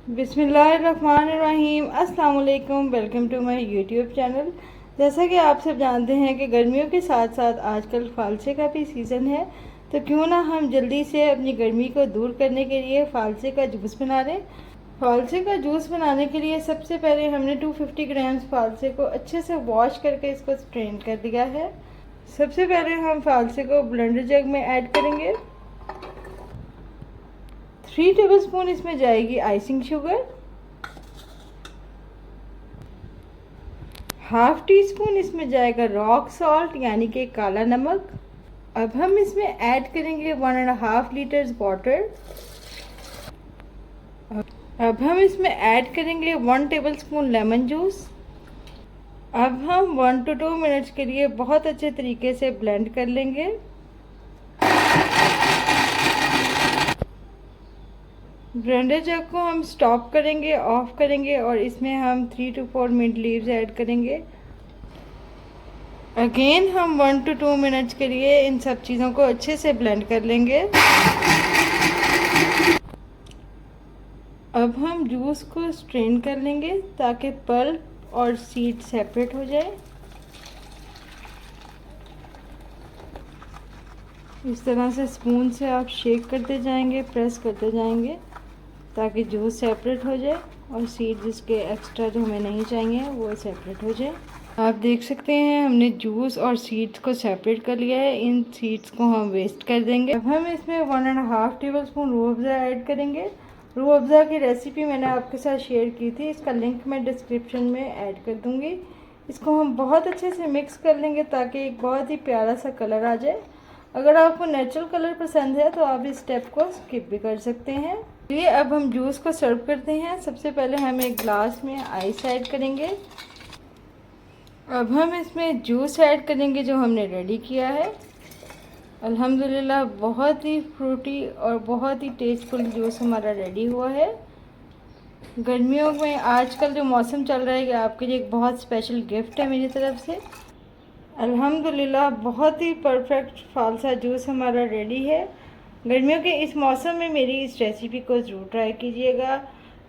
बिस्मिल्लाहिर्रहमानिर्रहीम। अस्सलाम वालेकुम। Welcome to my YouTube channel. जैसा कि आप सब जानते हैं कि गर्मियों के साथ साथ आजकल फालसे का भी सीज़न है, तो क्यों ना हम जल्दी से अपनी गर्मी को दूर करने के लिए फालसे का जूस बना लें। फालसे का जूस बनाने के लिए सबसे पहले हमने 250 ग्राम फालसे को अच्छे से वॉश करके इसको स्ट्रेन कर लिया है। सबसे पहले हम फालसे को ब्लेंडर जग में ऐड करेंगे। 3 टेबलस्पून इसमें जाएगी icing sugar, half tea spoon इसमें जाएगा रॉक सॉल्ट यानी कि काला नमक। अब हम इसमें ऐड करेंगे 1.5 लीटर्स वाटर। अब हम इसमें ऐड करेंगे 1 टेबलस्पून लेमन जूस। अब हम 1 to 2 मिनट्स के लिए बहुत अच्छे तरीके से ब्लेंड कर लेंगे। ब्लेंडर जग को हम स्टॉप करेंगे, ऑफ करेंगे और इसमें हम 3 to 4 मिंट लीव्स ऐड करेंगे। अगेन हम 1 to 2 मिनट्स के लिए इन सब चीज़ों को अच्छे से ब्लेंड कर लेंगे। अब हम जूस को स्ट्रेन कर लेंगे ताकि पल्प और सीड सेपरेट हो जाए। इस तरह से स्पून से आप शेक करते जाएंगे, प्रेस करते जाएंगे ताकि जूस सेपरेट हो जाए और सीड जिसके एक्स्ट्रा जो हमें नहीं चाहिए वो सेपरेट हो जाए। आप देख सकते हैं हमने जूस और सीड्स को सेपरेट कर लिया है। इन सीड्स को हम वेस्ट कर देंगे। अब हम इसमें 1.5 टेबलस्पून रूह अफ़ज़ा ऐड करेंगे। रूह अफ़ज़ा की रेसिपी मैंने आपके साथ शेयर की थी, इसका लिंक मैं डिस्क्रिप्शन में ऐड कर दूँगी। इसको हम बहुत अच्छे से मिक्स कर लेंगे ताकि एक बहुत ही प्यारा सा कलर आ जाए। अगर आपको नेचुरल कलर पसंद है तो आप इस स्टेप को स्किप भी कर सकते हैं। चलिए अब हम जूस को सर्व करते हैं। सबसे पहले हम एक ग्लास में आइस ऐड करेंगे। अब हम इसमें जूस ऐड करेंगे जो हमने रेडी किया है। अल्हम्दुलिल्लाह बहुत ही फ्रूटी और बहुत ही टेस्टफुल जूस हमारा रेडी हुआ है। गर्मियों में आजकल जो मौसम चल रहा है ये आपके लिए एक बहुत स्पेशल गिफ्ट है मेरी तरफ से। अल्हम्दुलिल्लाह बहुत ही परफेक्ट फालसा जूस हमारा रेडी है। गर्मियों के इस मौसम में मेरी इस रेसिपी को ज़रूर ट्राई कीजिएगा।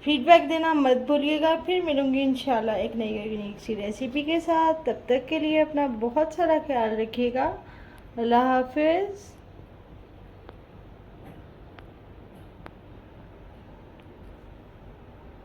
फीडबैक देना मत भूलिएगा। फिर मिलूँगी इंशाल्लाह एक नई यूनिक सी रेसिपी के साथ। तब तक के लिए अपना बहुत सारा ख्याल रखिएगा। अल्लाह हाफिज़।